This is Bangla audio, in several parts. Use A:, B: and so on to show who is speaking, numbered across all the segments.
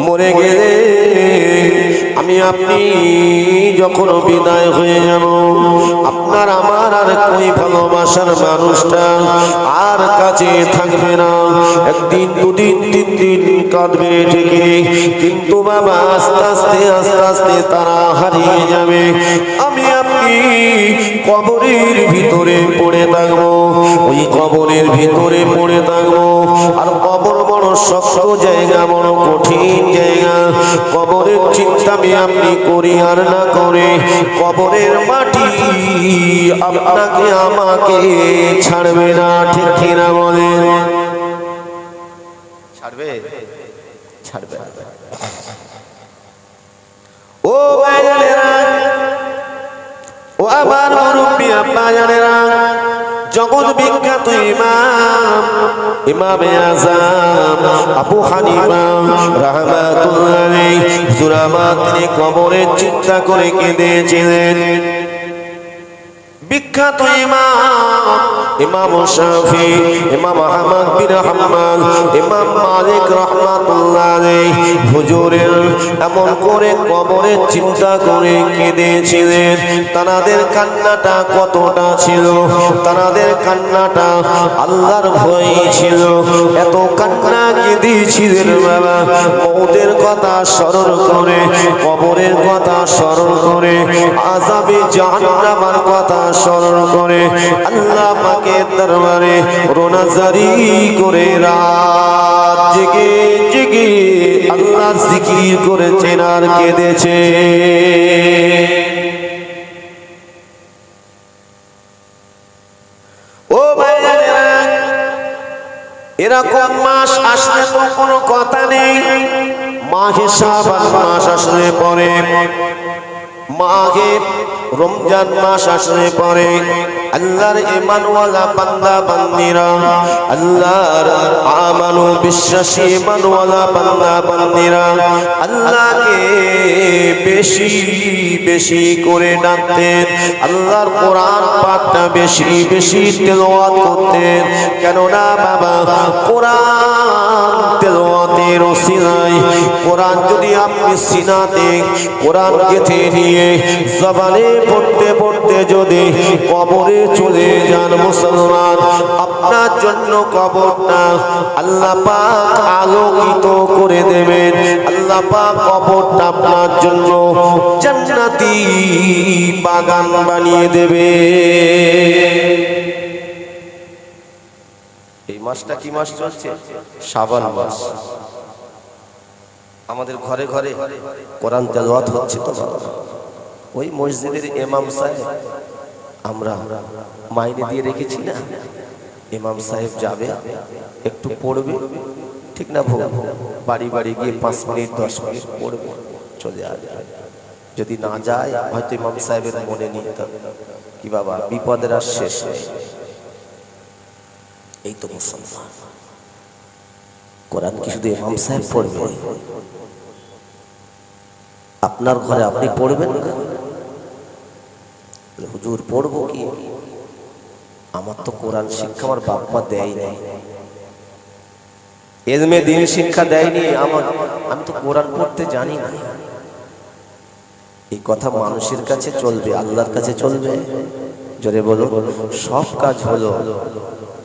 A: মরে গেলে আমি আপনি যখন বিদায় হয়ে যাব, আপনার আমার আর কই ভালোবাসার মানুষটা আর কাছে থাকবে না। একদিন দুদিন তিন দিন কাঁদবে ঠিকই, কিন্তু বাবা আস্তে আস্তে আস্তে আস্তে তারা হারিয়ে যাবে। আমি আপনি কবরের ভিতরে পড়ে থাকবো, ওই কবরের ভিতরে পড়ে থাকবো। আর কবর বড় শক্ত জায়গা, বড় কঠিন জায়গা। কবরের চিন্তা আপনি করি আর না করে, কবরের মাটি আপনাকে আমাকে ছাড়বে না, ঠিক কিনা বলেন? ছাড়বে? ছাড়বে। ও ভাইজানেরা, ও আমার মুরব্বী আব্বা জানেরা, জগৎ বিখ্যাত ইমামে আযম আবু হানিফা রাহমাতুল্লাহ আলাইহি জুরামাত তিনি কবরের চিন্তা করে কেঁদেছিলেন। বিখ্যাত ইমাম শাফি, ইমাম আহমদ বিন হাম্বল, ইমাম মালিক রাহমাতুল্লাহ আলাইহি হুজুরের এমন করে কবরের চিন্তা করে কেঁদেছিলেন। তাদের কান্নাটা কতটা ছিল, তাদের কান্নাটা আল্লাহর ভয় ছিল। এত কান্না কেঁদেছিলেন বাবা, মওতের কথা স্মরণ করে, কবরের কথা স্মরণ করে, আযাবে জাহান্নামের কথা স্মরণ করে আল্লাহ পাকের দরবারে রোনাজারি করে রাত জেগে জেগে আল্লাহ জিকির করেছেন আর কেঁদেছে। ও ভাইরা, এরকম মাস আসলে তো কোনো কথা নেই। মাহে শাবান মাস আসলে পরে, মাঘে রমজান মাস আসলে পরে আল্লাহর ঈমানওয়ালা বান্দা বান্দিরা, আল্লাহর আমানু বিশ্বাসী ঈমানওয়ালা বান্দা বান্দিরা আল্লাহকে বেশি বেশি করে ডাকতেন, আল্লাহর কোরআন পাকটা বেশি বেশি তেলাওয়াত করতেন। কেননা বাবা কোরআন তেলাওয়াতের ওসিলায়, কোরআন যদি আপনি সিনাতে কোরআন গেঁথে নিয়ে জবানে পড়তে পড়তে যদি কবরে চলে যান মুসলমান, আপনার জন্য কবরটা আল্লাহ পাক আলোকিত করে দেবেন। আল্লাহ পাক কবরটা আপনার জন্য জান্নাতি বাগান বানিয়ে দেবে। এই মাসটা কি মাস চলছে? শাবান মাস। আমাদের ঘরে ঘরে কোরআন তেলাওয়াত হচ্ছে তো বাবা। ওই মসজিদের ইমাম সাহেব আমরা মাইনে দিয়ে রেখেছি না, ইমাম সাহেব যাবে একটু পড়বে, ঠিক না ভোগ, বাড়ি বাড়ি গিয়ে 5 মিনিট 10 মিনিট পড়বে, চলে আসবে। যদি না যায় হয়তো ইমাম সাহেবের মনে নিতে কি বাবা বিপদের আর শেষ নেই। এই তো মুসলমান। কোরআন কি শুধু ইমাম সাহেব পড়বে? আপনার ঘরে আপনি পড়বেন না? হুজুর পড়বো কি? আমার তো কোরআন শিক্ষা আমার বাপ মা দেয়নি, এলমে দ্বীন শিক্ষা দেয়নি, আমি তো কোরআন পড়তে জানি না। এই কথা মানুষের কাছে চলবে, আল্লাহর কাছে চলবে? জোরে বলো। সব কাজ হলো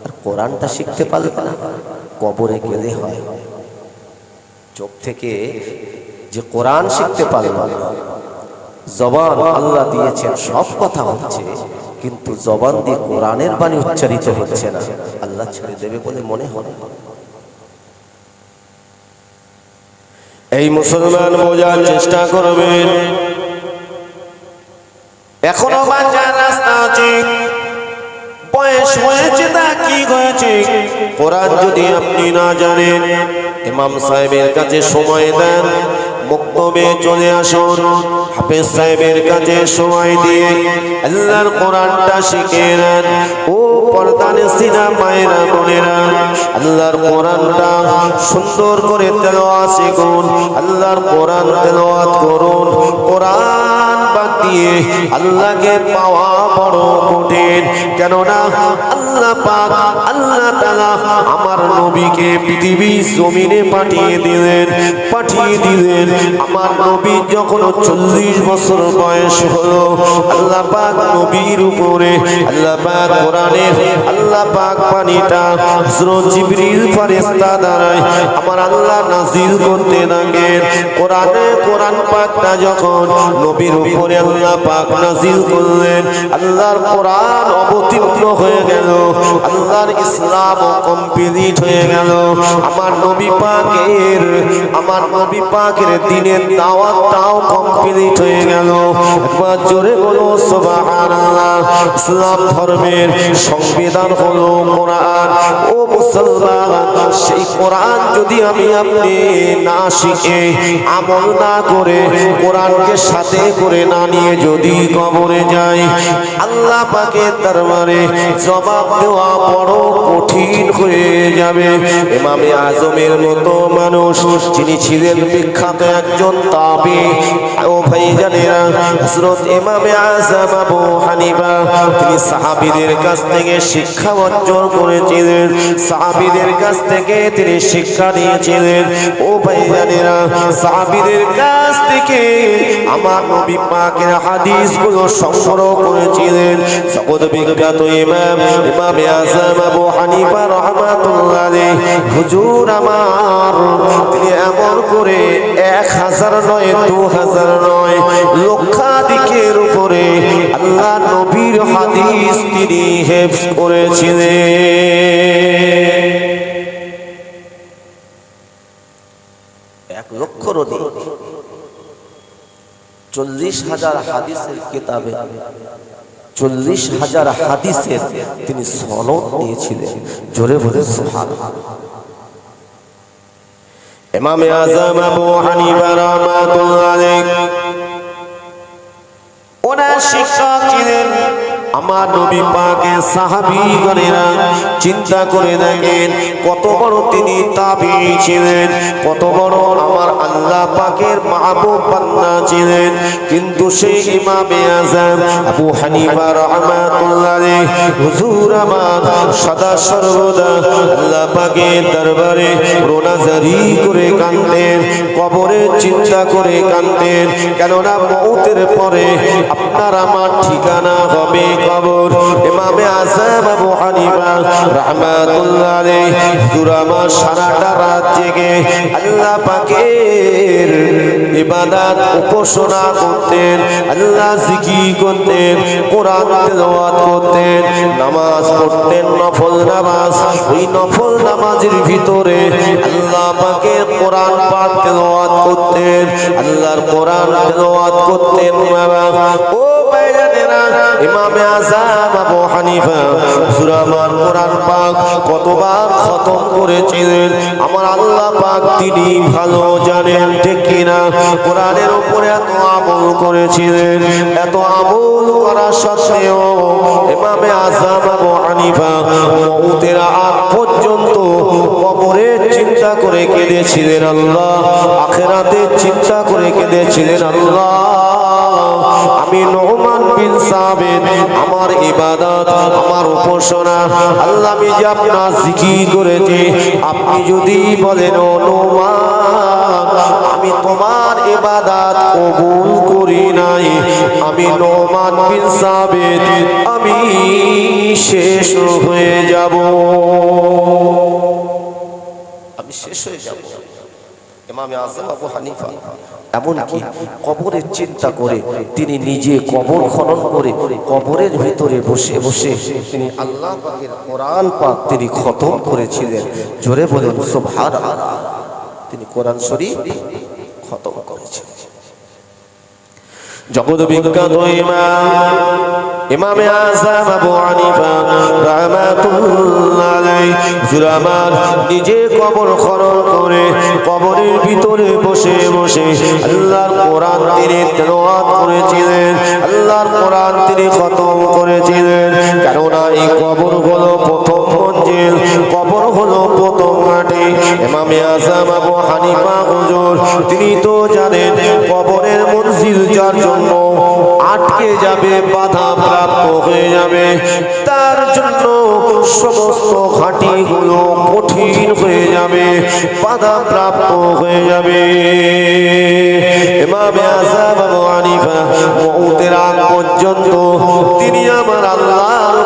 A: আর কোরআনটা শিখতে পারবে না, কবরে গেলে হয়। চোখ থেকে যে কোরআন শিখতে পারবে না, জবান আল্লাহ দিয়েছেন, সব কথা হচ্ছে, কিন্তু জবান দিয়ে কোরআনের বাণী উচ্চারিত হচ্ছে না, আল্লাহ ছেড়ে দেবে বলে মনে হয়। এই মুসলমান বোঝার চেষ্টা করবেন, এখনো বাঁচার রাস্তা আছে। বয়স হয়েছে তা কি হয়েছে, কোরআন যদি আপনি না জানেন, ইমাম সাহেবের কাছে সময় দেন, মক্তবে চলে আসুন, হাফেজ সাহেবের কাছে সময় দিয়ে আল্লাহর কোরআনটা শিখে নেন। ও পর্দানে সিনা মায়েরা বোনেরা, আল্লাহর কোরআনটা সুন্দর করে তেলাওয়াত শিখুন, আল্লাহর কোরআন তেলাওয়াত করুন। কোরআন বাদ দিয়ে আল্লাহকে পাওয়া বড় কঠিন। কেননা আল্লাহ পাক আল্লাহ তাআলা আমার নবীকে পৃথিবীর জমিনে পাঠিয়ে দিলেন। আমার নবী যখন 40 বছর বয়স হলো, আল্লাহ পাক নবীর উপরে আল্লাহ পাক কোরআনের আল্লাহ পাক পানিটা হযরত জিবরিল ফেরেশতা দ্বারাই আমার আল্লাহ নাযিল করতে থাকেন। কোরআন পাকটা যখন নবীর উপরে আল্লাহ পাক নাযিল করলেন, আল্লাহর কোরআন অবতীর্ণ হয়ে গেল, আল্লাহর ইসলাম কমপ্লিট হয়ে গেল। আমার নবী পাকের দিনের দাওয়াতটাও কমপ্লিট হয়ে গেল। একবার জোরে বলো সুবহানাল্লাহ। ইসলাম ধর্মের সংবিধান হলো কোরআন। ও মুসলমান, সেই কোরআন যদি আমি আপনি না শিখে আমল না করে কোরআনকে সাথে করে না নিয়ে যদি কবরে যাই, আল্লাহ পাকের দরবারে জবাব দেওয়া বড় কঠিন হয়ে যাবে। ইমামে আজমের মতো মানুষ, যিনি ছিলেন বিখ্যাত একজন তাবী, ও ভাইজানেরা, হযরত ইমামে আযম আবু হানিফা, তিনি সাহাবীদের কাছ থেকে শিক্ষা অর্জন করেছিলেন, সাহাবীদের কাছ থেকে তিনি শিক্ষা নিয়েছিলেন। ও ভাইজানেরা, সাহাবীদের কাছ থেকে আমার নবী পাকের হাদিসগুলো সংগ্রহ করেছিলেন জগৎ বিখ্যাত ইমামে আযম আবু হানিফা রাহমাতুল্লাহ আলাইহি। হুজুর আমার, তিনি এমন করে 1000 নয় 2000 নয় লক্ষাধিকের উপরে আল্লাহ নবীর হাদিস তিনি হেফজ করেছিলেন। 1 লক্ষর অধিক 40,000 হাদিসের কিতাবে 40,000 হাদিসের তিনি সনদ দিয়েছিলেন। জোরে বলে সুবহানাল্লাহ। ইমামে আযম আবু হানিফা রাহমাতুল্লাহ আলাইহি, ওনার শিক্ষক ছিলেন আমার নবী পাকের সাহাবীগণেরা। চিন্তা করে দেখেন কত বড় তিনি তাবী ছিলেন, কত বড় আমার আল্লাহ পাকের মাহবুব বান্দা ছিলেন। কিন্তু সেই ইমামে আযম আবু হানিফা রাহমাতুল্লাহ আলাইহি, হুজুর আমার সদা সর্বদা আল্লাহ পাকের দরবারে রোনাজারি করে কাঁদতেন, কবরের চিন্তা করে কাঁদতেন। কেননা মওতের পরে আপনার আমার ঠিকানা হবে কবর। ইমামে আযম আবু হানিফা রাহমাতুল্লাহ আলাইহি, হুজুর আমার সারাটা রাত জেগে আল্লাহ পাকের ইবাদত উপাসনা করতেন, আল্লাহ জিকির করতেন, কোরআন তেলাওয়াত করতেন, নামাজ পড়তেন, নফল নামাজ। ওই নফল নামাজের ভিতরে আল্লাহ পাকের কোরআন পাক তেলাওয়াত করতেন, আল্লাহর কোরআন তেলাওয়াত করতেন। ও ভাইজানেরা, ইমামে আযম আবু হানিফা হুজুর আমার কোরআন পাক কতবার খতম করেছিলেন আমার আল্লাহ পাক তিনি ভালো জানেন, ঠিক কিনা? কোরআনের উপরে এত আমল করেছিলেন, এত আমল করা সত্ত্বেও ইমামে আযম আবু হানিফা মওতের আগ পর্যন্ত কবরের চিন্তা করে কেঁদেছিলেন আল্লাহ, আখিরাতের চিন্তা করে কেঁদেছিলেন আল্লাহ। আমি নুমান বিন সাবিত, আমার ইবাদত, আমার উপাসনা, আল্লাহ আমি যে আপনার জিকির করেছি, আপনি যদি বলেন ও নুমান আমি তোমার ইবাদত কবুল করি নাই, আমি নুমান বিন সাবিত আমি শেষ হয়ে যাব, আমি শেষ হয়ে যাব। ইমামে আযম আবু হানিফা এমনকি কবরের চিন্তা করে তিনি নিজে কবর খনন করে কবরের ভিতরে বসে বসে তিনি আল্লাহ পাকের কোরআন পাক তিনি খতম করেছিলেন। জোরে বলেন সুবহানাল্লাহ। তিনি কোরআন শরীফ খতম করেছিলেন। জগৎ বিখ্যাত ইমামে আযম আবু হানিফা রাহমাতুল্লাহ আলাইহি হুজুর আমার নিজে কবর খনন করে কবরের ভিতরে বসে বসে আল্লাহর কোরআন তিনি তেলাওয়াত করেছিলেন, আল্লাহর কোরআন তিনি খতম করেছিলেন। কেননা এই কবর হলো প্রথম মঞ্জিল, কবর হলো প্রথম মাটি। ইমামে আযম আবু হানিফা হুজুর তিনি তো জানেন কবরের মঞ্জিল যার জন্য 8 যাবে, তার জন্য সমস্ত ঘাঁটিগুলো কঠিন হয়ে যাবে, বাধাপ্রাপ্ত হয়ে যাবে। ইমামে আযম আবু হানিফা মউতের আগ পর্যন্ত তিনি আমার আল্লাহর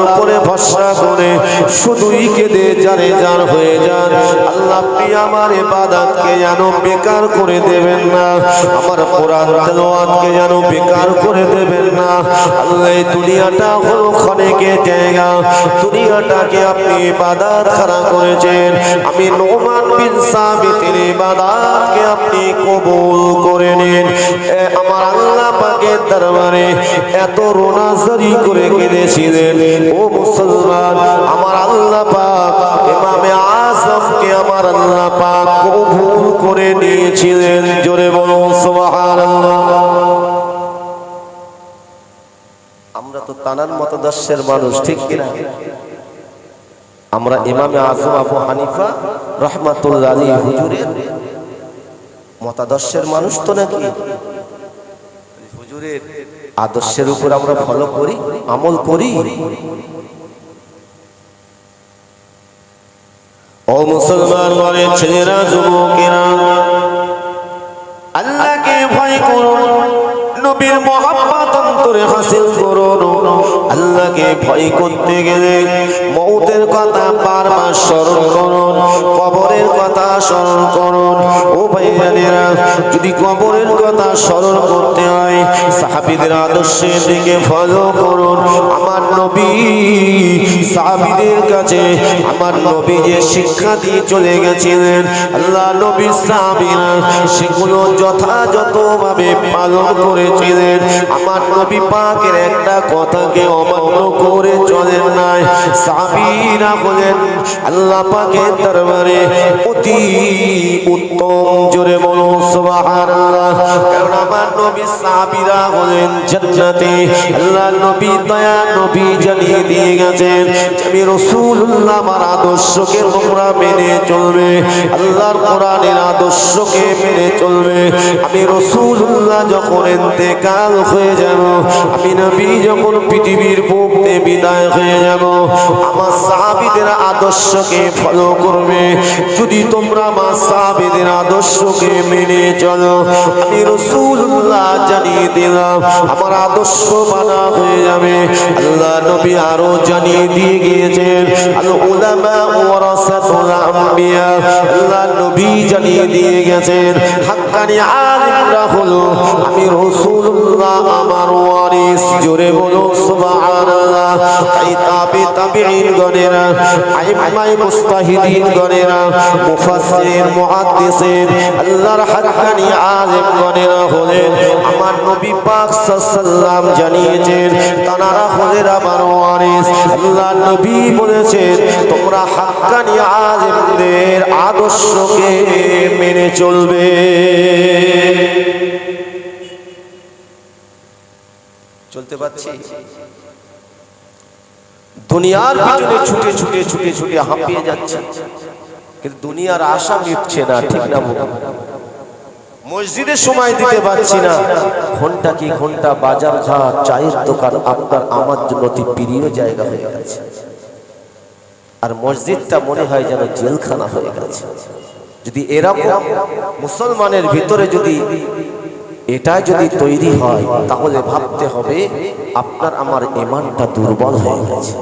A: উপরে ভরসা করে শুধুই কেঁদে জারে জার হয়ে যান, আল্লাহ আপনি আমার ইবাদতকে যেন বেকার করে দেবেন না, আমার কোরআন তেলাওয়াতকে যেন বেকার করে দেবেন না। আল্লাহ এই দুনিয়াটা হলো ক্ষণিকের জায়গা, দুনিয়াটাকে আপনি ইবাদত খারা করেছেন, আমি নোমান বিন সাবিতের ইবাদতকে আপনি কবুল করে নিন। আমার আল্লাহ পাকের দরবারে এত রোনাজারি করে কেঁদেছিলেন ও মুসলমান, আমার আল্লাহ পাক ইমামে আযমকে আমার আল্লাহ পাক কবুল করে নিয়েছিলেন। জোরে বলো সুবহানাল্লাহ। আমরা তো তানান মতাদর্শের মানুষ, ঠিক কিনা? আমরা ইমামে আযম আবু হানিফা রাহমাতুল্লাহ আলাইহি হুজুরের মতাদর্শের মানুষ তো নাকি? হুজুরের আদর্শের উপর আমরা ফলো করি, আমল করি। ও মুসলমান ঘরের ছেলেরা, যুবকেরা, আল্লাহকে ভয় করুন, নবীর মহব্বত অন্তরে হাসিল করুন। আল্লাহকে ভয় করতে গেলে মউতের কথা বারবার স্মরণ করুন, কবরের কথা স্মরণ করুন। ও ভাইয়েরা, যদি কবরের কথা স্মরণ করতে হয়, সাহাবীদের আদর্শের দিকে ফলো করুন। আমার নবী সাহাবীদের কাছে আমার নবী যে শিক্ষা দিয়ে চলে গেছিলেন, আল্লাহ নবী সাহাবীরা সেগুলো যথাযথভাবে পালন করেছিলেন। আমার নবী পাকের একটা কথাকে অমান্য করে চলেন নাই। সাহাবীরা হলেন আল্লাহ পাকের দরবারে অতি উত্তম। জোরে বলুন সুবহানাল্লাহ। কারণ আমার নবী সাহাবীরা হলেন জান্নাতে। আল্লাহ নবী দয়া নবী জানিয়ে দিয়ে গেছেন, আমি রাসূলুল্লাহ আমার আদর্শকে তোমরা মেনে চলবে, আল্লাহর কোরআনের আদর্শকে মেনে চলবে। আমি রাসূলুল্লাহ যখন ইন্তেকাল হয়ে যাব, আমি নবী যখন পৃথিবীর বুকে বিদায় হয়ে যাব, আমার সাহাবীদের আদর্শকে ফলো করবে। যদি তোমরা আমার সাহাবীদের আদর্শকে মেনে চলো, আমি রাসূলুল্লাহ জানিয়ে দিলাম আমার আদর্শ মানা হয়ে যাবে। আল্লাহ নবী আরো জানিয়ে দিয়ে গিয়েছেন, আল উলামা ওয়ারাসাতুল আম্বিয়া। আল্লাহ নবী জানিয়ে দিয়ে গেছেন, হাক্কানি আলিমরা হলো আমি রাসূলুল্লাহ আমার ওয়ারিস। জোরে বলো সুবহানাল্লাহ। তাই তাবিঈন গণেরা, আইম্মায়ে মুস্তাহিদিন গণেরা, মুফাসসির মুহাদ্দিসিন, আল্লাহর হাক্কানি আলিম গণেরা হলেন আমার নবী পাক সাল্লাল্লাহু আলাইহি ওয়াসাল্লাম জানিয়েছেন, তারা হলেন আমার ওয়ারিস। আল্লাহ নবী বলেছেন, তোমরা হাক্কানি আলিমদের আদর্শকে মেনে চলবে। চলতে পারছি? দুনিয়ার পিছনে ছুটে ছুটে ছুটে ছুটে হাঁপিয়ে যাচ্ছে, কিন্তু দুনিয়ার আশা মিটছে না, ঠিক না? মসজিদে সময় দিতে পারছি না, ঘন্টা কি ঘন্টা বাজার ঘাট চায়ের দোকান আপনার আমার জন্য অতি প্রিয় জায়গা হয়ে গেছে, আর মসজিদটা মনে হয় যেন জেলখানা হয়ে গেছে। যদি এরকম মুসলমানের ভিতরে যদি এটা যদি তৈরি হয়, তাহলে ভাবতে হবে আপনার আমার ঈমানটা দুর্বল হয়ে গেছে।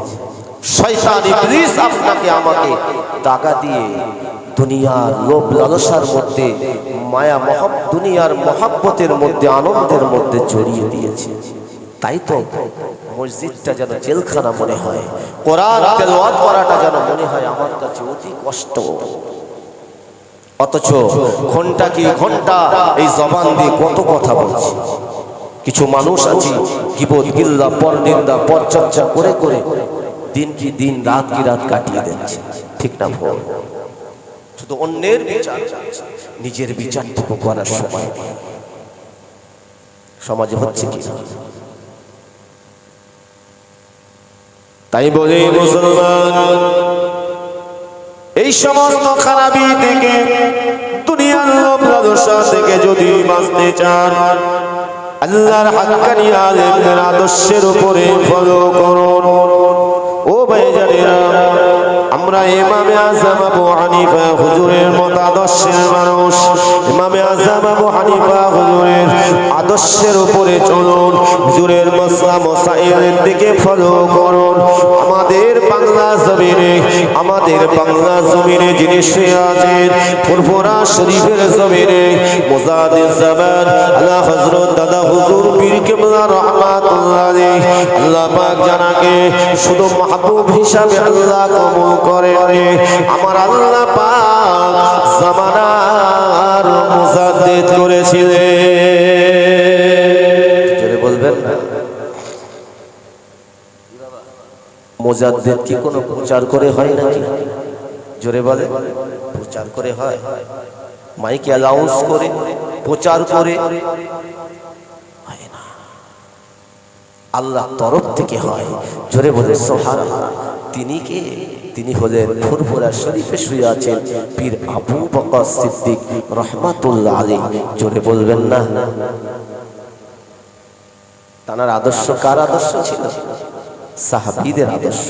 A: শয়তান ইবলিস আপনাকে আমাকে দাগা দিয়ে দুনিয়ার লোভ লালসার মধ্যে, মায়া দুনিয়ার মহাব্বতের মধ্যে, আনন্দের মধ্যে জড়িয়ে দিয়েছে। তাই তো মসজিদটা যেন জেলখানা মনে হয়, কোরআন তেলাওয়াত করাটা যেন মনে হয় আমার কাছে অতি কষ্ট। অথচ ঘন্টা কি ঘন্টা এই জবান দিয়ে কত কথা বলছি। কিছু মানুষ আছে গীবত গিল্লা পরনিন্দা পরচর্চা করে করে দিন কি দিন রাত কি রাত কাটিয়ে দিচ্ছে, ঠিক না? ভুল। শুধু অন্যের বিচার, নিজের বিচারটুকু করার সময় সমাজে হচ্ছে কি না? তাই বলে মুসলমান, এই সমস্ত খারাপি থেকে, দুনিয়ার লোভ লালসা থেকে যদি বাঁচতে চান, আল্লাহর হাক্কানি আলেমদের আদর্শের উপরে ফলো করুন। ও ভাইজানেরা, আমরা ইমামে আযম আবু হানিফা হুজুরের মত আদর্শের মানুষ। ইমামে আযম আবু হানিফা হুজুরের আদর্শের উপরে চলুন, হুজুরের মাসলা মাসাইলের দিকে ফলো করুন। আমাদের বাংলা জমিনে যিনি শুয়ে আছেন, ফুরফুরা শরীফের জমিনে মুজাদ্দিদ জামান আল্লাহ হযরত দাদা হুজুর পীর কেবলা রাহমাতুল্লাহ আলাইহি, আল্লাহ পাক জানাকে শুধু মাহবুব হিসাবে আল্লাহ কবুল করেন। আমার আল্লাহ পাক জামানার মুজাদ্দিদ করেছিলেন। জোরে বলবেন না? মুজাদ্দিদ কি কোনো প্রচার করে হয় নাকি? জোরে বলে, প্রচার করে হয়? মাইকে অ্যালাউন্স করে প্রচার করে হয় না, আল্লাহ তরফ থেকে হয়। জোরে বলে সুবহানাল্লাহ। তিনি কে? তিনি হলেন ফুরফুরা শরীফে শুয়ে আছেন পীর আবু বকর সিদ্দিক রাহমাতুল্লাহ আলাইহি। জোরে বলবেন না? তার আদর্শ কার আদর্শ ছিল? সাহাবীদের আদর্শ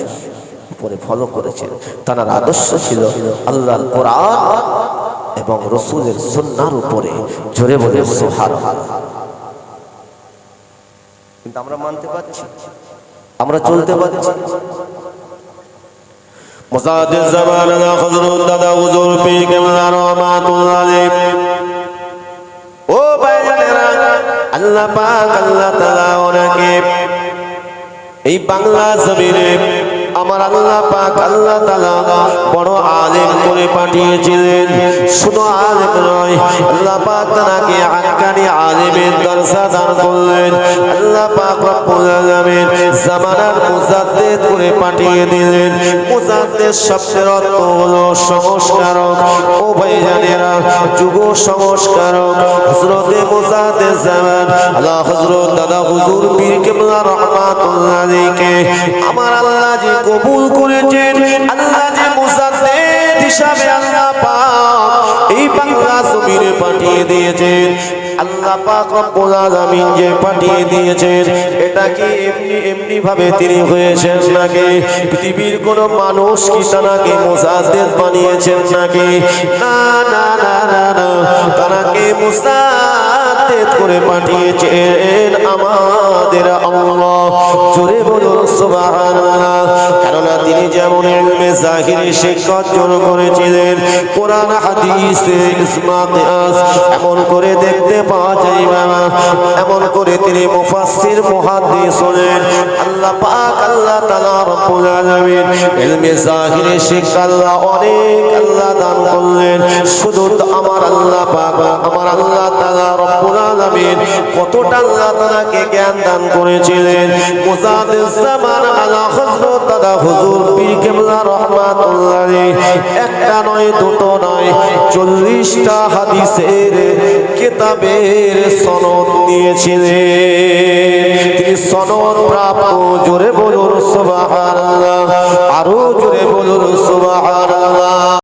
A: উপরে ফলো করেছেন। তার আদর্শ ছিল আল্লাহর কোরআন এবং রাসূলের সুন্নাহর উপরে। জোরে বলে সুবহানাল্লাহ। কিন্তু আমরা মানতে পারছি, আমরা চলতে পারছি। মুজাদ্দিদ জামান হযরত দাদা হুজুর পীর কেবলা রাহমাতুল্লাহ আলাইহি। ও ভাইজানেরা, আল্লাহ পাক আল্লাহ তাআলা ওনাকে এই বাংলা জমিনে আমার আল্লাহ পাক আল্লাহ তাআলা বড় আলেম করে পাঠিয়েছিলেন। শুধু আলেম নয়, আল্লাহ পাক তাকে হাক্কানি আলেমের দরজা দান করলেন। আল্লাহ পাক রব্বুল আলামিন জামানার মুজাদ্দিদ করে পাঠিয়ে দিলেন। মুজাদ্দিদ শব্দের অর্থ হলো সংস্কারক। ও ভাইজানেরা, যুগ সংস্কারক হযরতে মুজাদ্দিদ জামান আল্লাহ হযরত দাদা হুজুর পীর কেবলা রাহমাতুল্লাহ আলাইহি আমার আল্লাহ জি কবুল করেছেন। আল্লাহ যে মুজাদ্দিদ হিসাবে আল্লাহ পাক এই বাংলা জমিনে পাঠিয়ে দিয়েছেন। আল্লাহ পাক রব্বুল আলামিন যে পাঠিয়ে দিয়েছেন, এটা কি এমনি ভাবে তিনি হয়েছেন নাকি? পৃথিবীর কোন মানুষ কি তাকে মুজাদ্দিদ বানিয়েছেন নাকি? না না না না না, তাকে মুজাদ্দিদ করে পাঠিয়েছেন আমাদের আল্লাহ। জোরে বলুন সুবহানাল্লাহ। কারণ তিনি যেমন ইলমে জাহিরি শিক্ষা অর্জন করেছিলেন, কোরআন হাদিসে ইজমা কিয়াস এমন করে দেখতে পাওয়া যায় বাবা। এমন করে তিনি মুফাসসির মুহাদ্দিস হলেন। আল্লাহ পাক আল্লাহ তাআলা রব্বুল আলামিন ইলমে জাহিরি শিক্ষা আল্লাহ অনেক আল্লাহ দান করলেন। শুধু আমার আল্লাহ পাক আমার আল্লাহ তাআলা রব্বুল আলামিন কতটা আল্লাহ তাআলাকে জ্ঞান দান করেছিলেন। মুজাদ্দিদ জামান আল্লাহ হযরত দাদা হুজুর পীর কেবলা রাহমাতুল্লাহ আলাইহি একটা নয়, দুটো নয়, 40টা হাদিসের কিতাবের সনদ নিয়েছিলেন। তিনি সনদ প্রাপ্ত। জোরে